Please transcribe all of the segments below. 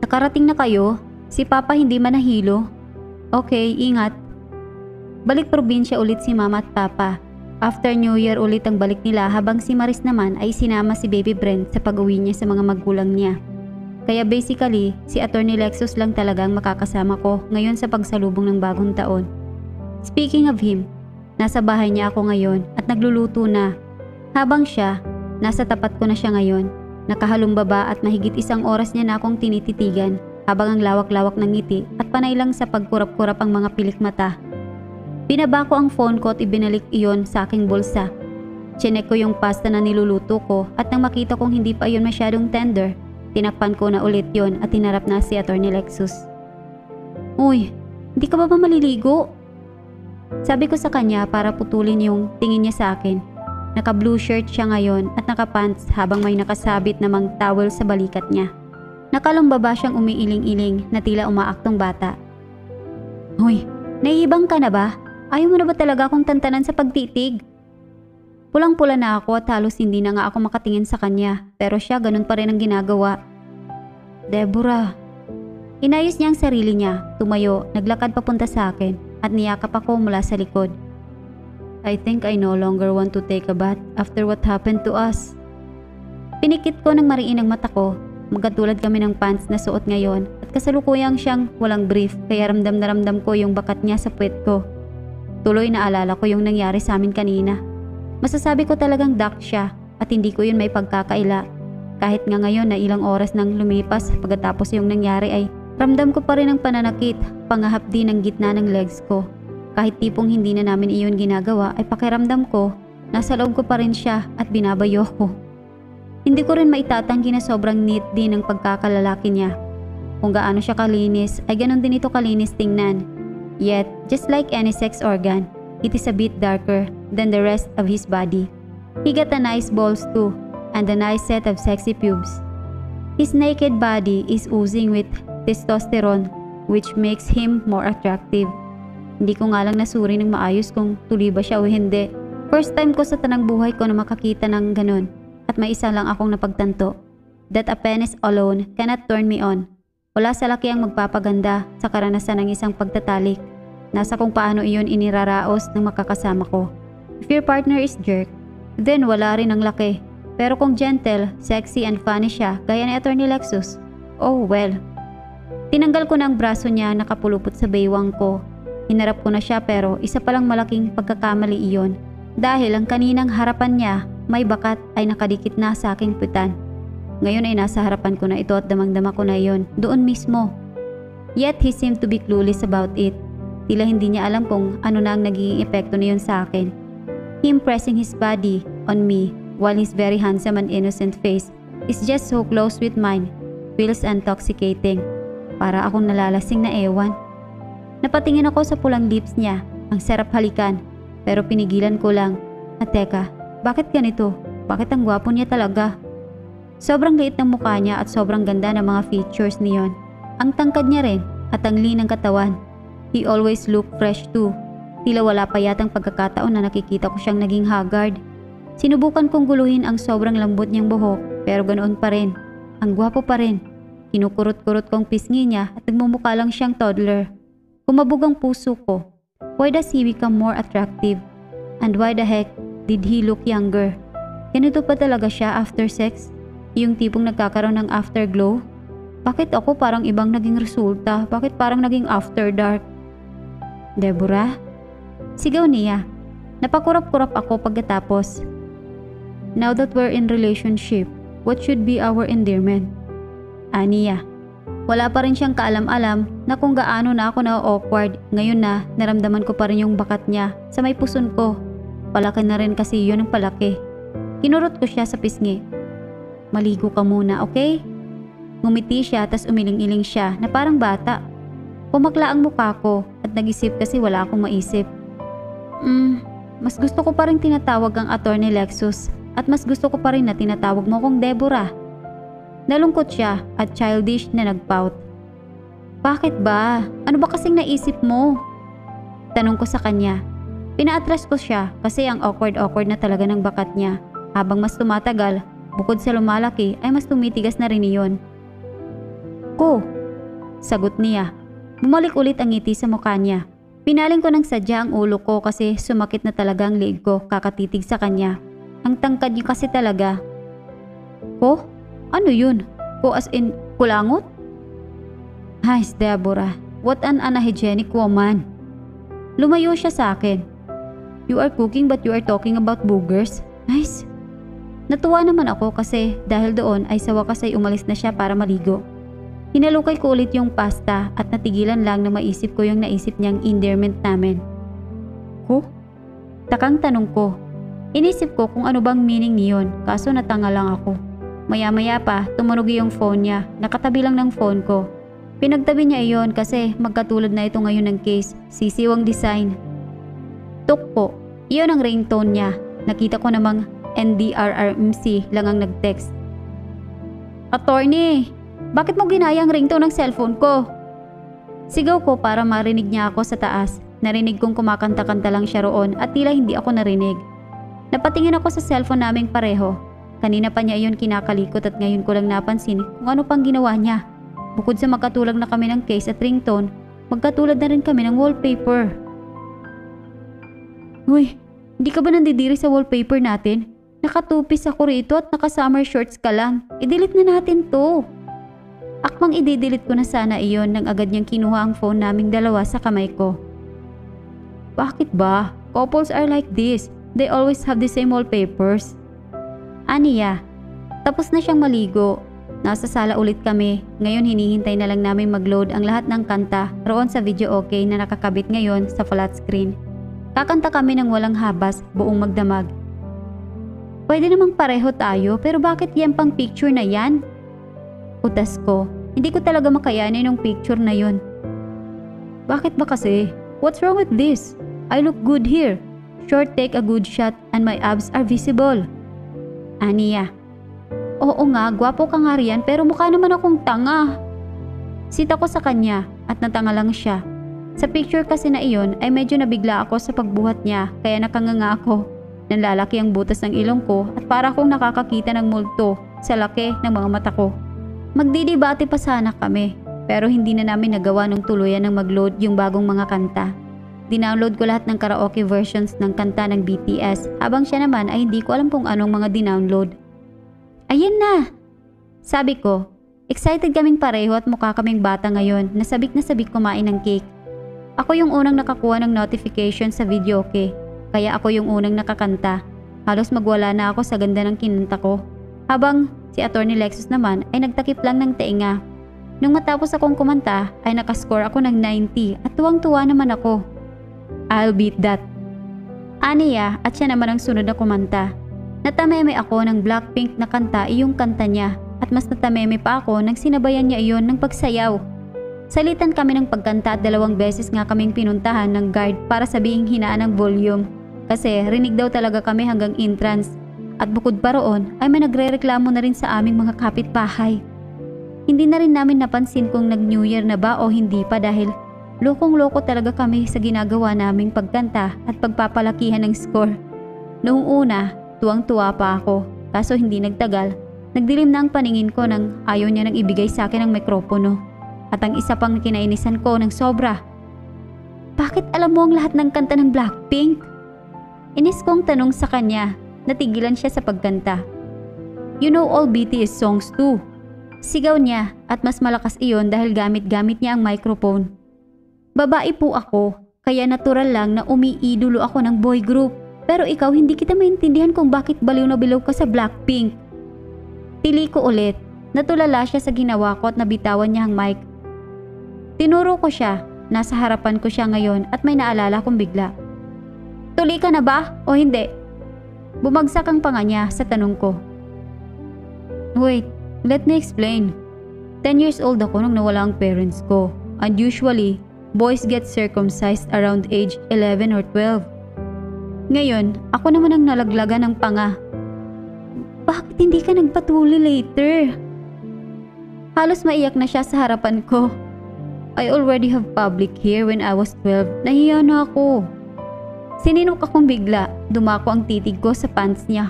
Nakarating na kayo? Si Papa hindi man nahilo? Okay, ingat. Balik probinsya ulit si Mama at Papa. After New Year ulit ang balik nila habang si Maris naman ay sinama si Baby Brent sa pag-uwi niya sa mga magulang niya. Kaya basically, si Attorney Lexus lang talagang makakasama ko ngayon sa pagsalubong ng bagong taon. Speaking of him, nasa bahay niya ako ngayon at nagluluto na. Habang siya, nasa tapat ko na siya ngayon. Nakahalumbaba at mahigit 1 oras niya na akong tinititigan habang ang lawak-lawak ng ngiti at panay lang sa pagkurap-kurap ang mga pilik mata. Binaba ko ang phone ko at ibinalik iyon sa aking bulsa. Chinek ko yung pasta na niluluto ko at nang makita kong hindi pa iyon masyadong tender, tinakpan ko na ulit yon at tinarap na si Attorney Lexus. Uy, hindi ka ba maliligo? Sabi ko sa kanya para putulin yung tingin niya sa akin. Naka-blue shirt siya ngayon at naka-pants habang may nakasabit namang towel sa balikat niya. Nakalumbaba siyang umiiling-iling na tila umaaktong bata. Uy, naiibang ka na ba? Ayaw mo na ba talaga akong tantanan sa pagtitig? Pulang-pula na ako at halos hindi na nga ako makatingin sa kanya pero siya ganun pa rin ang ginagawa. Deborah. Inayos niya ang sarili niya, tumayo, naglakad papunta sa akin at niyakap ako mula sa likod. I think I no longer want to take a bath after what happened to us. Pinikit ko ng mariin ang mata ko, magkatulad kami ng pants na suot ngayon at kasalukuyang siyang walang brief kaya ramdam na ramdam ko yung bakat niya sa puwet ko. Tuloy na alala ko yung nangyari sa amin kanina. Masasabi ko talagang duck siya at hindi ko yun may pagkakaila. Kahit nga ngayon na ilang oras nang lumipas pagkatapos yung nangyari ay ramdam ko pa rin ang pananakit, pangahapdi ng gitna ng legs ko. Kahit tipong hindi na namin iyon ginagawa ay pakiramdam ko, nasa loob ko pa rin siya at binabayo ko. Hindi ko rin maitatanggi na sobrang neat din ang pagkakalalaki niya. Kung gaano siya kalinis ay ganon din ito kalinis tingnan. Yet, just like any sex organ, it is a bit darker than the rest of his body. He got a nice balls too, and a nice set of sexy pubes. His naked body is oozing with testosterone, which makes him more attractive. Hindi ko nga lang nasuri ng maayos kung tuloy ba siya o hindi. First time ko sa tanang buhay ko na makakita ng ganon, at may isa lang akong napagtanto. That a penis alone cannot turn me on. Wala sa laki ang magpapaganda sa karanasan ng isang pagtatalik. Nasa kung paano iyon iniraraos ng makakasama ko. If your partner is jerk, then wala rin ang laki. Pero kung gentle, sexy and funny siya, gaya ni Attorney Lexus, oh well. Tinanggal ko na ang braso niya nakapulupot sa baywang ko. Hinarap ko na siya pero isa palang malaking pagkakamali iyon. Dahil ang kaninang harapan niya, may bakat ay nakadikit na sa aking putan. Ngayon ay nasa harapan ko na ito at damang-dama ko na iyon, doon mismo. Yet he seemed to be clueless about it. Tila hindi niya alam kung ano na ang nagiging epekto na yun sa akin. Him pressing his body on me while his very handsome and innocent face is just so close with mine feels intoxicating. Para akong nalalasing na ewan. Napatingin ako sa pulang lips niya, ang sarap halikan, pero pinigilan ko lang. At teka, bakit ganito? Bakit ang gwapo niya talaga? Sobrang liit ng mukha niya at sobrang ganda ng mga features niyon. Ang tangkad niya rin at ang lean ng katawan. He always looked fresh too. Tila wala pa yatang pagkakataon na nakikita ko siyang naging haggard. Sinubukan kong guluhin ang sobrang lambot niyang buhok pero ganoon pa rin. Ang gwapo pa rin. Kinukurot-kurot kong pisngi niya at nagmumukha lang siyang toddler. Kumabog ang puso ko. Why does he become more attractive? And why the heck did he look younger? Ganito pa talaga siya after sex? Yung tipong nagkakaroon ng afterglow? Bakit ako parang ibang naging resulta? Bakit parang naging after dark? Deborah? Sigaw niya. Napakurap-kurap ako pagkatapos. Now that we're in relationship, what should be our endearment? Aniya. Wala pa rin siyang kaalam-alam na kung gaano na ako na-awkward. Ngayon na, naramdaman ko pa rin yung bakat niya sa may puson ko. Palaki na rin kasi yun ang palaki. Kinurot ko siya sa pisngi. Maligo ka muna, okay? Ngumiti siya tas umiling-iling siya na parang bata. Pumakla ang mukha ko at nag-isip kasi wala akong maisip. Mas gusto ko pa rin tinatawag ang Attorney Lexus at mas gusto ko pa rin na tinatawag mo kong Deborah. Nalungkot siya at childish na nagpout. Bakit ba? Ano ba kasing naisip mo? Tanong ko sa kanya. Pinaatras ko siya kasi ang awkward-awkward na talaga ng bakat niya. Habang mas tumatagal, bukod sa lumalaki ay mas tumitigas na rin iyon. Ko, sagot niya. Bumalik ulit ang ngiti sa mukha niya. Pinaling ko ng sadya ang ulo ko kasi sumakit na talaga ang leeg ko kakatitig sa kanya. Ang tangkad niya kasi talaga. Ko? Ano yun? Ko as in kulangot? Ay, Deborah, what an unhygienic woman. Lumayo siya sa akin. You are cooking but you are talking about boogers? Nice. Natuwa naman ako kasi dahil doon ay sa wakas ay umalis na siya para maligo. Hinalukay ko ulit yung pasta at natigilan lang na maisip ko yung naisip niyang endearment namin. Ko? Takang tanong ko. Inisip ko kung ano bang meaning niyon kaso natanga lang ako. Maya-maya pa tumunog yung phone niya, nakatabi lang ng phone ko. Pinagtabi niya iyon kasi magkatulad na ito ngayon ng case, sisiwang design. Tuk po, iyon ang ringtone niya. Nakita ko namang NDRRMC lang ang nag-text. Attorney! Bakit mo ginaya ang ringtone ng cellphone ko? Sigaw ko para marinig niya ako sa taas. Narinig kong kumakanta-kanta lang siya roon at tila hindi ako narinig. Napatingin ako sa cellphone naming pareho. Kanina pa niya iyon kinakalikot at ngayon ko lang napansin kung ano pang ginawa niya. Bukod sa magkatulad na kami ng case at ringtone, magkatulad na rin kami ng wallpaper. Uy, hindi ka ba nandidiri sa wallpaper natin? Nakatupis ako rito at naka-summer shorts ka lang. I-delete na natin to. Akmang i-delete ko na sana iyon nang agad niyang kinuha ang phone naming dalawa sa kamay ko. Bakit ba? Couples are like this. They always have the same wallpapers. Aniya, tapos na siyang maligo. Nasa sala ulit kami. Ngayon hinihintay na lang namin mag-load ang lahat ng kanta roon sa video okay na nakakabit ngayon sa flat screen. Kakanta kami ng walang habas, buong magdamag. Pwede namang pareho tayo pero bakit yan pang picture na yan? Utas ko, hindi ko talaga makayanin yung picture na yun. Bakit ba kasi? What's wrong with this? I look good here. Short take a good shot and my abs are visible. Aniya. Oo nga, gwapo ka nga riyan pero mukha naman akong tanga. Sita ko sa kanya at natanga lang siya. Sa picture kasi na iyon ay medyo nabigla ako sa pagbuhat niya kaya nakanganga ako. Nanlalaki ang butas ng ilong ko at para akong nakakakita ng multo sa laki ng mga mata ko. Magdidebate pa sana kami pero hindi na namin nagawa ng tuluyan ng mag-load yung bagong mga kanta. Dinownload ko lahat ng karaoke versions ng kanta ng BTS habang siya naman ay hindi ko alam kung anong mga dinownload. Ayan na! Sabi ko, excited kaming pareho at mukha kaming bata ngayon na sabik kumain ng cake. Ako yung unang nakakuha ng notification sa video okay, kaya ako yung unang nakakanta. Halos magwala na ako sa ganda ng kinanta ko. Habang si Attorney Lexus naman ay nagtakip lang ng tenga. Nung matapos akong kumanta ay nakascore ako ng 90 at tuwang-tuwa naman ako. I'll beat that. Aniya at siya naman ang sunod na kumanta. Natameme ako ng Blackpink na kanta iyong kanta niya at mas natameme pa ako nang sinabayan niya iyon ng pagsayaw. Salitan kami ng pagkanta at 2 beses nga kaming pinuntahan ng guard para sabihing hinaan ang volume kasi rinig daw talaga kami hanggang entrance. At bukod pa roon ay may nagre-reklamo na rin sa aming mga kapitbahay. Hindi na rin namin napansin kung nag-New Year na ba o hindi pa dahil lokong-loko talaga kami sa ginagawa naming pagkanta at pagpapalakihan ng score. Noong una, tuwang-tuwa pa ako kaso hindi nagtagal. Nagdilim na ang paningin ko nang ayaw niya nang ibigay sa akin ang mikropono. At ang isa pang kinainisan ko ng sobra. Bakit alam mo ang lahat ng kanta ng Blackpink? Inis kong tanong sa kanya. Natigilan siya sa pagkanta. You know all BTS songs too. Sigaw niya at mas malakas iyon dahil gamit-gamit niya ang microphone. Babae po ako, kaya natural lang na umiidolo ako ng boy group. Pero ikaw hindi kita maintindihan kung bakit baliw na bilaw ka sa Blackpink. Tili ko ulit. Natulala siya sa ginawa ko at nabitawan niya ang mic. Tinuro ko siya. Nasa harapan ko siya ngayon at may naalala kong bigla. Tuli ka na ba o hindi? Bumagsak ang panga niya sa tanong ko. Wait, let me explain. 10 years old ako nung nawala ang parents ko. And usually, boys get circumcised around age 11 or 12. Ngayon, ako naman ang nalaglagan ng panga. Bakit hindi ka nagpatuli later? Halos maiyak na siya sa harapan ko. I already have public hair when I was 12. Nahiya na ako. Sininok akong bigla. Dumako ang titig ko sa pants niya.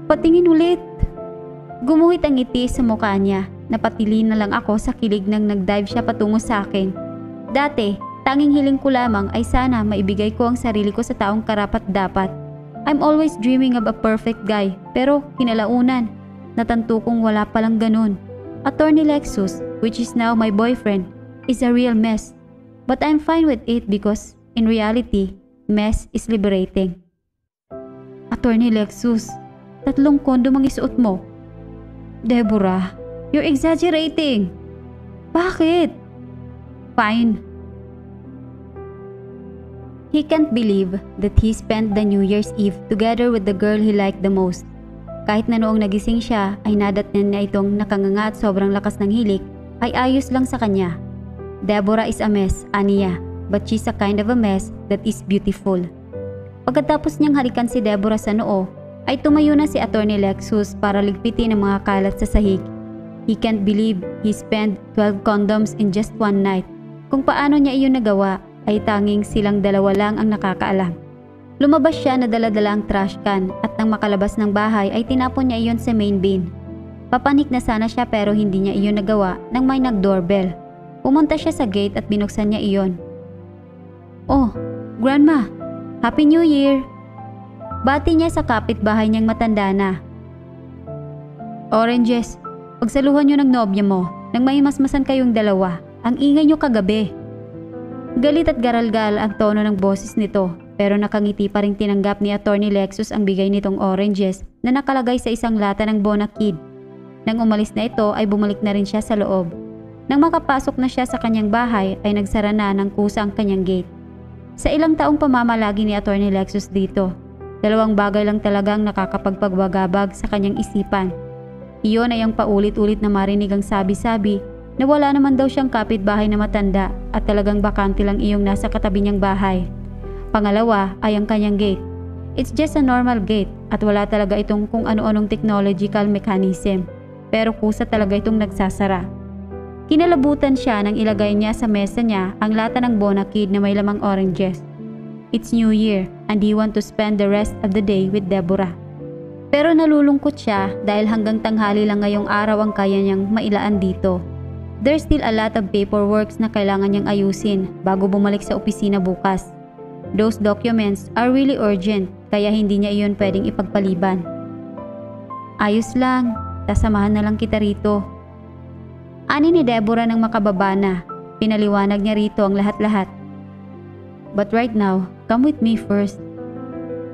Patingin ulit. Gumuhit ang ngiti sa mukha niya. Napatili na lang ako sa kilig nang nag-dive siya patungo sa akin. Dati, tanging hiling ko lamang ay sana maibigay ko ang sarili ko sa taong karapat-dapat. I'm always dreaming of a perfect guy, pero kinalaunan, natanto kong wala palang ganun. Attorney Lexus, which is now my boyfriend, is a real mess. But I'm fine with it because, in reality, mess is liberating. Attorney Lexus, 3 kondom ang isuot mo. Deborah, you're exaggerating. Bakit? Fine. He can't believe that he spent the New Year's Eve together with the girl he liked the most. Kahit na noong nagising siya ay nadatnan niya itong nakanganga at sobrang lakas ng hilik, ay ayos lang sa kanya. Deborah is a mess, aniya, but she's a kind of a mess that is beautiful. Pagkatapos niyang halikan si Deborah sa noo, ay tumayo na si Attorney Lexus para ligpitin ang mga kalat sa sahig. He can't believe he spent 12 condoms in just one night. Kung paano niya iyon nagawa, ay tanging silang dalawa lang ang nakakaalam. Lumabas siya na dala-dala ang trash can at nang makalabas ng bahay ay tinapon niya iyon sa main bin. Papanik na sana siya pero hindi niya iyon nagawa nang may nag-doorbell. Pumunta siya sa gate at binuksan niya iyon. Oh, Grandma! Happy New Year! Bati niya sa kapitbahay niyang matanda na. Oranges, pagsaluhan niyo ng nobya mo nang may masmasan kayong dalawa. Ang ingay niyo kagabi. Galit at garalgal ang tono ng boses nito pero nakangiti pa ring tinanggap ni Attorney Lexus ang bigay nitong oranges na nakalagay sa isang lata ng Bonakid. Nang umalis na ito ay bumalik na rin siya sa loob. Nang makapasok na siya sa kanyang bahay ay nagsara na ng kusa ang kanyang gate. Sa ilang taong pamamalagi ni Attorney Lexus dito, 2 bagay lang talagang nakakapagpagwagabag sa kanyang isipan. Iyon ay ang paulit-ulit na marinig ang sabi-sabi na wala naman daw siyang kapitbahay na matanda at talagang bakante lang iyong nasa katabi niyang bahay. Pangalawa ay ang kanyang gate. It's just a normal gate at wala talaga itong kung ano-anong technological mechanism. Pero kusa talaga itong nagsasara. Kinalabutan siya nang ilagay niya sa mesa niya ang lata ng Bonakid na may lamang oranges. It's New Year and he want to spend the rest of the day with Deborah. Pero nalulungkot siya dahil hanggang tanghali lang ngayong araw ang kaya niyang mailaan dito. There's still a lot of paperworks na kailangan niyang ayusin bago bumalik sa opisina bukas. Those documents are really urgent kaya hindi niya iyon pwedeng ipagpaliban. Ayos lang, sasamahan na lang kita rito. Ani ni Deborah nang makababa na, pinaliwanag niya rito ang lahat-lahat. But right now, come with me first.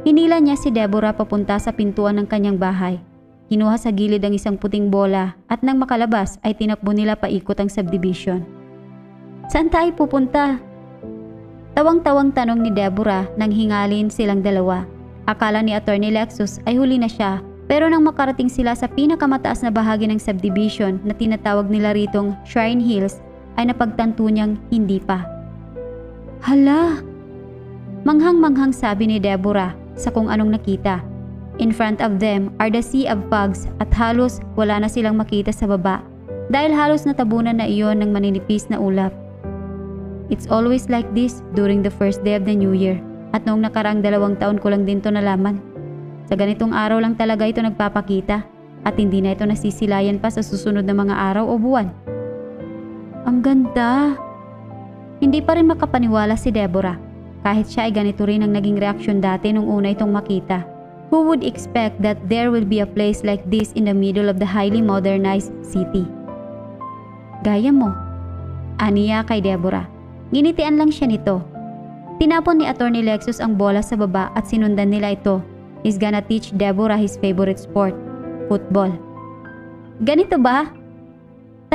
Hinila niya si Deborah papunta sa pintuan ng kanyang bahay. Kinuha sa gilid ang isang puting bola at nang makalabas ay tinakbo nila paikot ang subdivision. Saan tayo pupunta? Tawang-tawang tanong ni Deborah nang hingalin silang dalawa. Akala ni Attorney Lexus ay huli na siya pero nang makarating sila sa pinakamataas na bahagi ng subdivision na tinatawag nila ritong Shrine Hills ay napagtanto niyang hindi pa. Hala! Manghang-manghang sabi ni Deborah sa kung anong nakita. In front of them are the sea of fogs at halos wala na silang makita sa baba dahil halos natabunan na iyon ng maninipis na ulap. It's always like this during the first day of the New Year at noong nakaraang 2 taon ko lang din to nalaman. Sa ganitong araw lang talaga ito nagpapakita at hindi na ito nasisilayan pa sa susunod na mga araw o buwan. Ang ganda! Hindi pa rin makapaniwala si Deborah kahit siya ay ganito rin ang naging reaksyon dati nung una itong makita. Who would expect that there will be a place like this in the middle of the highly modernized city? Gaya mo, aniya kay Deborah. Nginitian lang siya nito. Tinapon ni Attorney Lexus ang bola sa baba at sinundan nila ito. He's gonna teach Deborah his favorite sport, football. Ganito ba?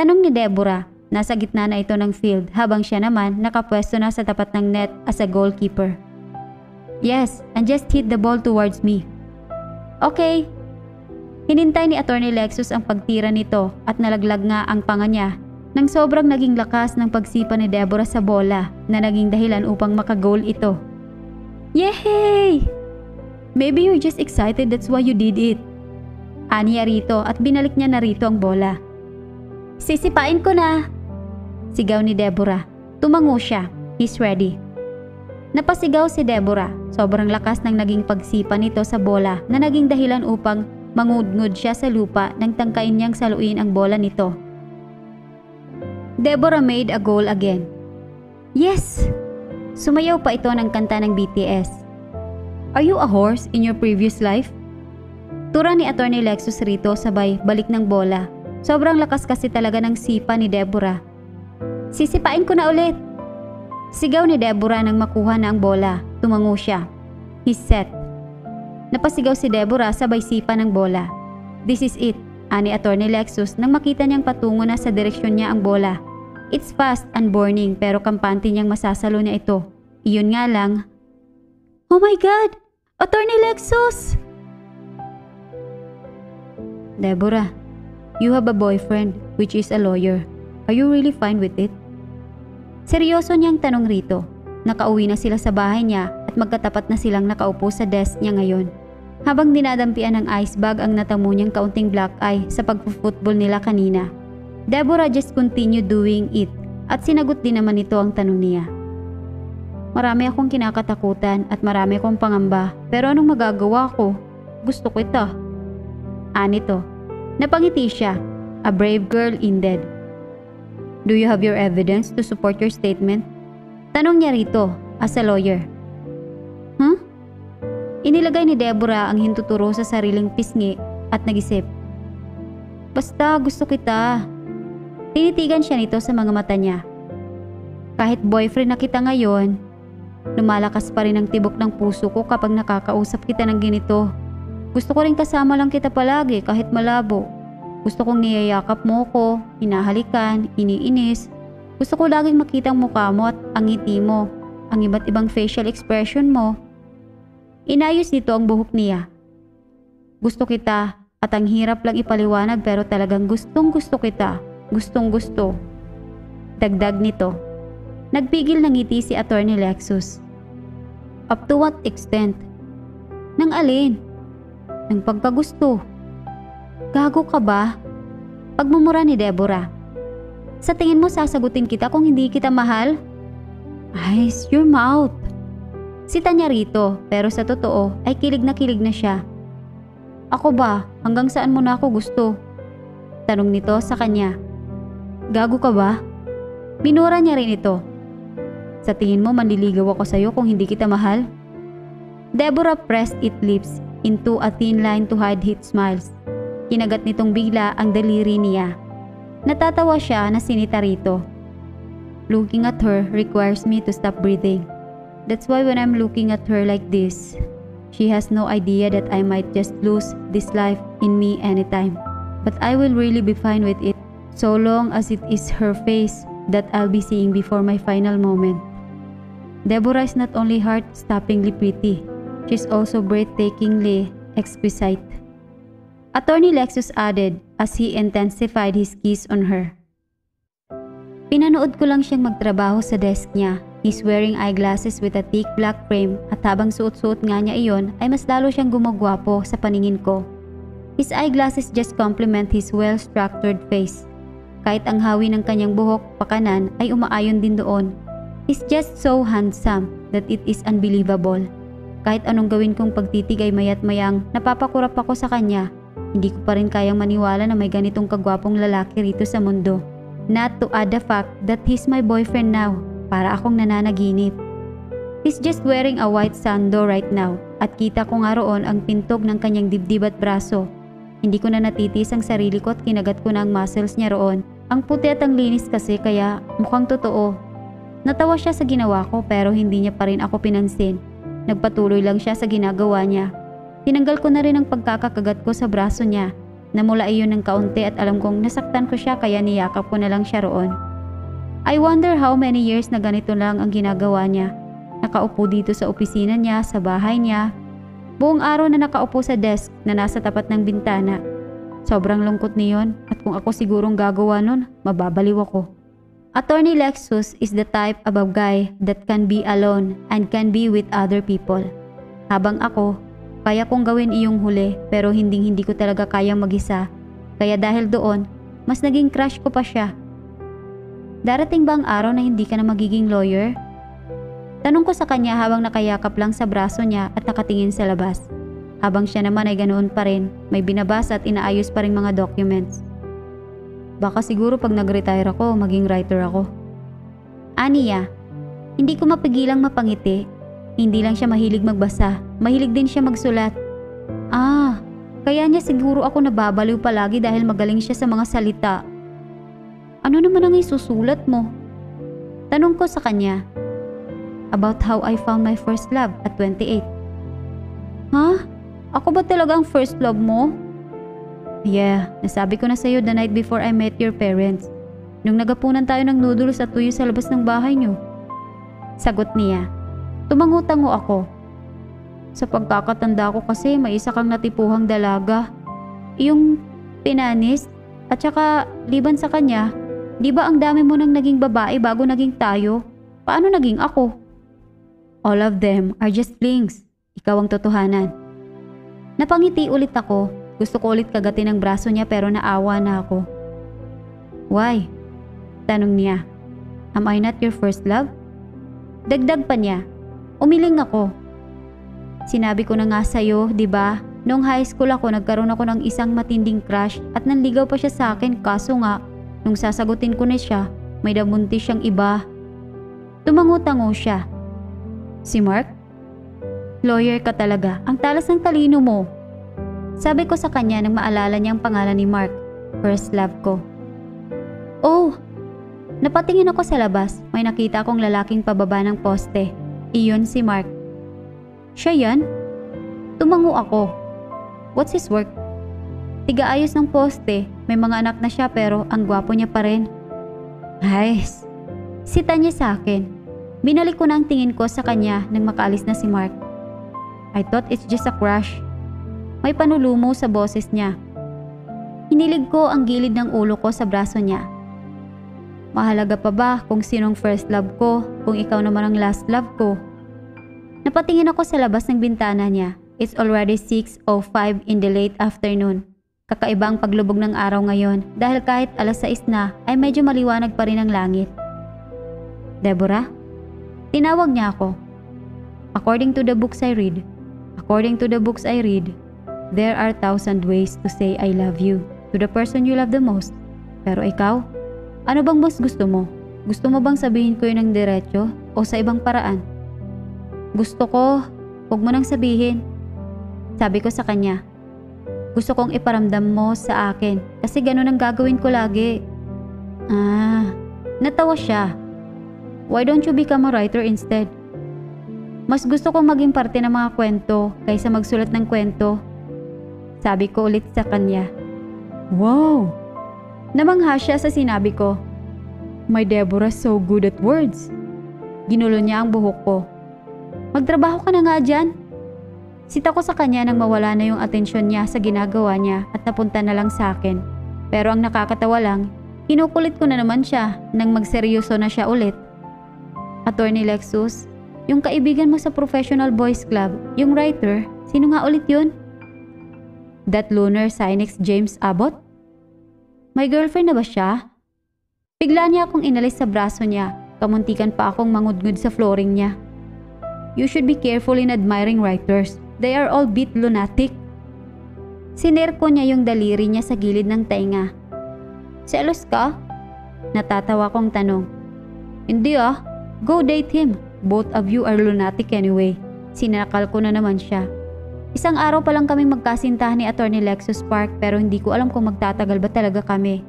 Tanong ni Deborah. Nasa gitna na ito ng field habang siya naman nakapwesto na sa tapat ng net as a goalkeeper. Yes, and just hit the ball towards me. Okay. Hinintay ni Attorney Lexus ang pagtira nito at nalaglag nga ang panga niya nang sobrang naging lakas ng pagsipa ni Deborah sa bola na naging dahilan upang makagoal ito. Yay! Maybe you're just excited that's why you did it. Aniya rito at binalik niya na rito ang bola. Sisipain ko na! Sigaw ni Deborah. Tumango siya. He's ready. Napasigaw si Deborah. Sobrang lakas ng naging pagsipa nito sa bola na naging dahilan upang mangudngud siya sa lupa nang tangkain niyang saluin ang bola nito. Deborah made a goal again. Yes! Sumayaw pa ito ng kanta ng BTS. Are you a horse in your previous life? Tura ni Attorney Lexus rito sabay balik ng bola. Sobrang lakas kasi talaga ng sipa ni Deborah. Sisipain ko na ulit! Sigaw ni Deborah nang makuha na ang bola. Tumango siya. He's set. Napasigaw si Deborah sabay sipa ng bola. This is it, ani Attorney Lexus nang makita niyang patungo na sa direksyon niya ang bola. It's fast and burning pero kampante niyang masasalo niya ito. Iyon nga lang. Oh my God! Attorney Lexus! Deborah, you have a boyfriend which is a lawyer. Are you really fine with it? Seryoso niyang tanong rito. Nakauwi na sila sa bahay niya at magkatapat na silang nakaupo sa desk niya ngayon. Habang dinadampian ng ice bag ang natamo niyang kaunting black eye sa pagpo-football nila kanina. Deborah just continued doing it at sinagot din naman ito ang tanong niya. Marami akong kinakatakutan at marami akong pangamba pero anong magagawa ko? Gusto ko ito. Anito. Napangiti siya. A brave girl indeed. Do you have your evidence to support your statement? Tanong niya rito as a lawyer. Huh? Inilagay ni Deborah ang hintuturo sa sariling pisngi at nag-isip. Basta gusto kita. Tinitigan siya nito sa mga mata niya. Kahit boyfriend na kita ngayon, lumalakas pa rin ang tibok ng puso ko kapag nakakausap kita ng ganito. Gusto ko rin kasama lang kita palagi kahit malabo. Gusto kong niyayakap mo ko, hinahalikan, iniinis. Gusto ko laging makita ang mukha mo at ang ngiti mo, ang iba't ibang facial expression mo. Inayos nito ang buhok niya. Gusto kita at ang hirap lang ipaliwanag pero talagang gustong gusto kita. Gustong gusto. Dagdag nito. Nagpigil ng ngiti si Attorney Lexus. Up to what extent? Nang alin? Nang pagkagusto. Gago ka ba? Pagmumura ni Deborah. Sa tingin mo sasagutin kita kung hindi kita mahal? Ice your mouth. Sita niya rito pero sa totoo ay kilig na siya. Ako ba? Hanggang saan mo na ako gusto? Tanong nito sa kanya. Gago ka ba? Binura niya rin ito. Sa tingin mo manliligaw ako sa'yo kung hindi kita mahal? Deborah pressed its lips into a thin line to hide its smiles. Kinagat nitong bigla ang daliri niya. Natatawa siya na sinita rito. Looking at her requires me to stop breathing. That's why when I'm looking at her like this, she has no idea that I might just lose this life in me anytime. But I will really be fine with it, so long as it is her face that I'll be seeing before my final moment. Deborah is not only heart-stoppingly pretty, she's also breathtakingly exquisite. Attorney Lexus added as he intensified his kiss on her. Pinanood ko lang siyang magtrabaho sa desk niya. He's wearing eyeglasses with a thick black frame at habang suot-suot nga niya iyon ay mas lalo siyang gumagwapo sa paningin ko. His eyeglasses just complement his well-structured face. Kahit ang hawi ng kanyang buhok pakanan ay umaayon din doon. He's just so handsome that it is unbelievable. Kahit anong gawin kong pagtitig ay mayat mayang napapakurap ako sa kanya. Hindi ko pa rin kayang maniwala na may ganitong kagwapong lalaki rito sa mundo. Not to add the fact that he's my boyfriend now, para akong nananaginip. He's just wearing a white sando right now at kita ko nga roon ang pintog ng kanyang dibdib at braso. Hindi ko na natitis ang sarili ko at kinagat ko na ang muscles niya roon. Ang puti at ang linis kasi kaya mukhang totoo. Natawa siya sa ginawa ko pero hindi niya pa rin ako pinansin. Nagpatuloy lang siya sa ginagawa niya. Tinanggal ko na rin ang pagkakakagat ko sa braso niya. Namula iyon ng kaunti at alam kong nasaktan ko siya kaya niyakap ko na lang siya roon. I wonder how many years na ganito lang ang ginagawa niya. Nakaupo dito sa opisina niya, sa bahay niya. Buong araw na nakaupo sa desk na nasa tapat ng bintana. Sobrang lungkot niyon at kung ako sigurong gagawa nun, mababaliw ako. Attorney Lexus is the type of a guy that can be alone and can be with other people. Habang ako, kaya kong gawin iyong huli pero hindi ko talaga kayang mag-isa. Kaya dahil doon, mas naging crush ko pa siya. Darating ba ang araw na hindi ka na magiging lawyer? Tanong ko sa kanya habang nakayakap lang sa braso niya at nakatingin sa labas. Habang siya naman ay ganoon pa rin, may binabasa at inaayos pa rin mga documents. Baka siguro pag nag-retire ako, maging writer ako. Aniya, hindi ko mapigilang mapangiti. Hindi lang siya mahilig magbasa, mahilig din siya magsulat. Kaya niya siguro ako nababaliw palagi dahil magaling siya sa mga salita. Ano naman ang isusulat mo? Tanong ko sa kanya. About how I found my first love at 28. Ha? Ako ba talaga ang first love mo? Yeah, nasabi ko na sa'yo the night before I met your parents. Nung nagapunan tayo ng noodles at tuyo sa labas ng bahay niyo. Sagot niya. Tumangutango ako. Sa pagkakatanda ko kasi may isa kang natipuhang dalaga. Yung pinanis at saka liban sa kanya, di ba ang dami mo nang naging babae bago naging tayo? Paano naging ako? All of them are just flings. Ikaw ang totohanan. Napangiti ulit ako. Gusto ko ulit kagatin ang braso niya pero naawa na ako. Why? Tanong niya. Am I not your first love? Dagdag pa niya. Umiling ako. Sinabi ko na nga sa'yo, di ba? Noong high school ako, nagkaroon ako ng isang matinding crush at nanligaw pa siya sa akin kaso nga, nung sasagutin ko na siya, may nabuntis siyang iba. Tumango-tango siya. Si Mark? Lawyer ka talaga. Ang talas ng talino mo. Sabi ko sa kanya nang maalala niya ang pangalan ni Mark. First love ko. Oh! Napatingin ako sa labas. May nakita akong lalaking pababa ng poste. Iyon si Mark. Siya yan? Tumango ako. What's his work? Tiga-ayos ng poste. May mga anak na siya pero ang gwapo niya pa rin. Nice. Sita niya sa akin. Binalik ko na ang tingin ko sa kanya nang makaalis na si Mark. I thought it's just a crush. May panulumo sa boses niya. Hinilig ko ang gilid ng ulo ko sa braso niya. Mahalaga pa ba kung sinong first love ko, kung ikaw naman ang last love ko? Napatingin ako sa labas ng bintana niya. It's already 6:05 in the late afternoon. Kakaiba ang paglubog ng araw ngayon dahil kahit alas 6 na ay medyo maliwanag pa rin ang langit. Deborah? Tinawag niya ako. According to the books I read, there are 1,000 ways to say I love you to the person you love the most. Pero ikaw? Ano bang mas gusto mo? Gusto mo bang sabihin ko yun ng diretso o sa ibang paraan? Gusto ko, huwag mo nang sabihin. Sabi ko sa kanya. Gusto kong iparamdam mo sa akin kasi ganun ang gagawin ko lagi. Natawa siya. Why don't you become a writer instead? Mas gusto kong maging parte ng mga kwento kaysa magsulat ng kwento. Sabi ko ulit sa kanya. Wow! Namangha siya sa sinabi ko. My Deborah's so good at words. Ginulo niya ang buhok ko. Magtrabaho ka na nga dyan. Sita ko sa kanya nang mawala na yung atensyon niya sa ginagawa niya at napunta na lang sa akin. Pero ang nakakatawa lang, kinukulit ko na naman siya nang magseryoso na siya ulit. Attorney Lexus, yung kaibigan mo sa Professional Boys Club, yung writer, sino nga ulit yun? That loner Cynex James Abbott? May girlfriend na ba siya? Bigla niya akong inalis sa braso niya, kamuntikan pa akong mangudngud sa flooring niya. You should be careful in admiring writers. They are all bit lunatic. Sinerko niya yung daliri niya sa gilid ng tainga. Selos ka? Natatawa kong tanong. Hindi Go date him. Both of you are lunatic anyway. Sinakal ko na naman siya. Isang araw pa lang kaming magkasintahan ni Attorney Lexus Park pero hindi ko alam kung magtatagal ba talaga kami.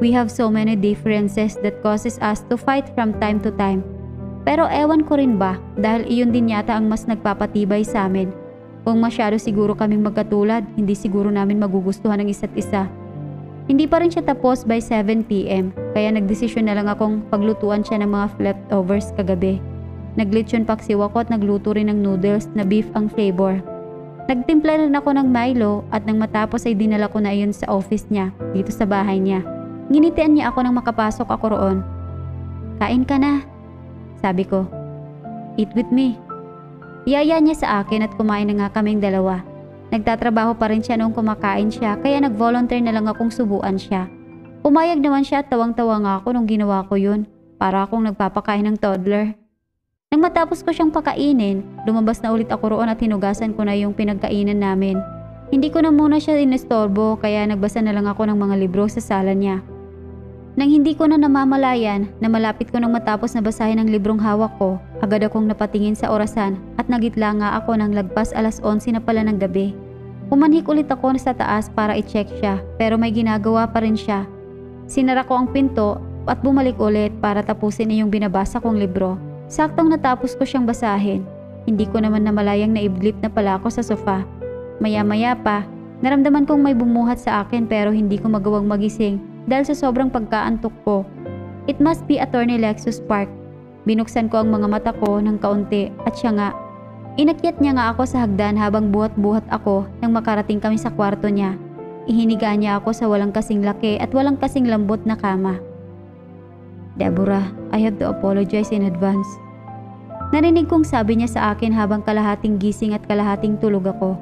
We have so many differences that causes us to fight from time to time. Pero ewan ko rin ba dahil iyon din yata ang mas nagpapatibay sa amin. Kung masyado siguro kaming magkatulad, hindi siguro namin magugustuhan ng isa't isa. Hindi pa rin siya tapos by 7 p.m. kaya nagdesisyon na lang akong paglutuan siya ng mga leftovers kagabi. Naglitsyon paksiw ako at nagluto rin ng noodles na beef ang flavor. Nagtimpla rin ako ng Milo at nang matapos ay dinala ko na iyon sa office niya, dito sa bahay niya. Nginitian niya ako nang makapasok ako roon. Kain ka na, sabi ko. Eat with me. Iyaya niya sa akin at kumain na nga kaming dalawa. Nagtatrabaho pa rin siya noong kumakain siya kaya nag-volunteer na lang akong subuan siya. Pumayag naman siya at tawang-tawa nga ako nung ginawa ko yun. Para akong nagpapakain ng toddler. Nang matapos ko siyang pakainin, lumabas na ulit ako roon at hinugasan ko na yung pinagkainan namin. Hindi ko na muna siya inestorbo kaya nagbasa na lang ako ng mga libro sa sala niya. Nang hindi ko na namamalayan na malapit ko nang matapos na basahin ang librong hawak ko, agad akong napatingin sa orasan at nagitla nga ako nang lagpas 11:00 na pala ng gabi. Pumanhik ulit ako sa taas para i-check siya pero may ginagawa pa rin siya. Sinara ko ang pinto at bumalik ulit para tapusin yung binabasa kong libro. Saktong natapos ko siyang basahin. Hindi ko naman namalayang naidlip na pala ako sa sofa. Maya-maya pa, naramdaman kong may bumuhat sa akin pero hindi ko magawang magising dahil sa sobrang pagkaantok ko. It must be Attorney Lexus Park. Binuksan ko ang mga mata ko ng kaunti at siya nga. Inakyat niya nga ako sa hagdan habang buhat-buhat ako nang makarating kami sa kwarto niya. Ihiniga niya ako sa walang kasing laki at walang kasing lambot na kama. Deborah, I have to apologize in advance. Narinig kong sabi niya sa akin habang kalahating gising at kalahating tulog ako.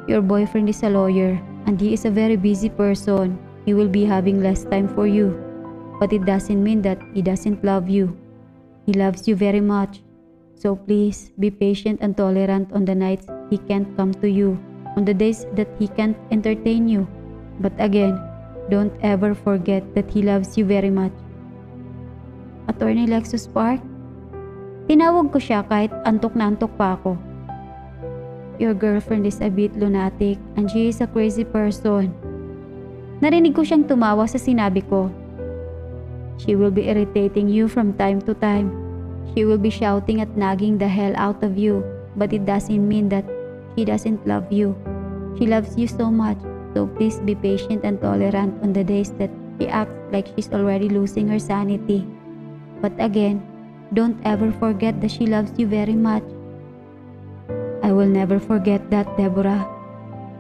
Your boyfriend is a lawyer and he is a very busy person. He will be having less time for you. But it doesn't mean that he doesn't love you. He loves you very much. So please be patient and tolerant on the nights he can't come to you, on the days that he can't entertain you. But again, don't ever forget that he loves you very much. Attorney Lexus Park? Tinawag ko siya kahit antok na antok pa ako. Your girlfriend is a bit lunatic and she is a crazy person. Narinig ko siyang tumawa sa sinabi ko. She will be irritating you from time to time. She will be shouting at nagging the hell out of you, but it doesn't mean that she doesn't love you. She loves you so much, so please be patient and tolerant on the days that she acts like she's already losing her sanity. But again, don't ever forget that she loves you very much. I will never forget that, Deborah.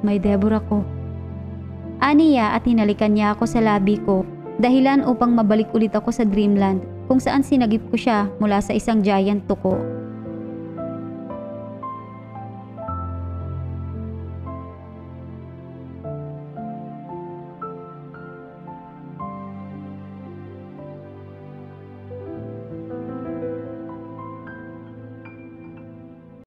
My Deborah ko. Aniya at hinalikan niya ako sa labi ko, dahilan upang mabalik ulit ako sa dreamland kung saan sinagip ko siya mula sa isang giant tuko.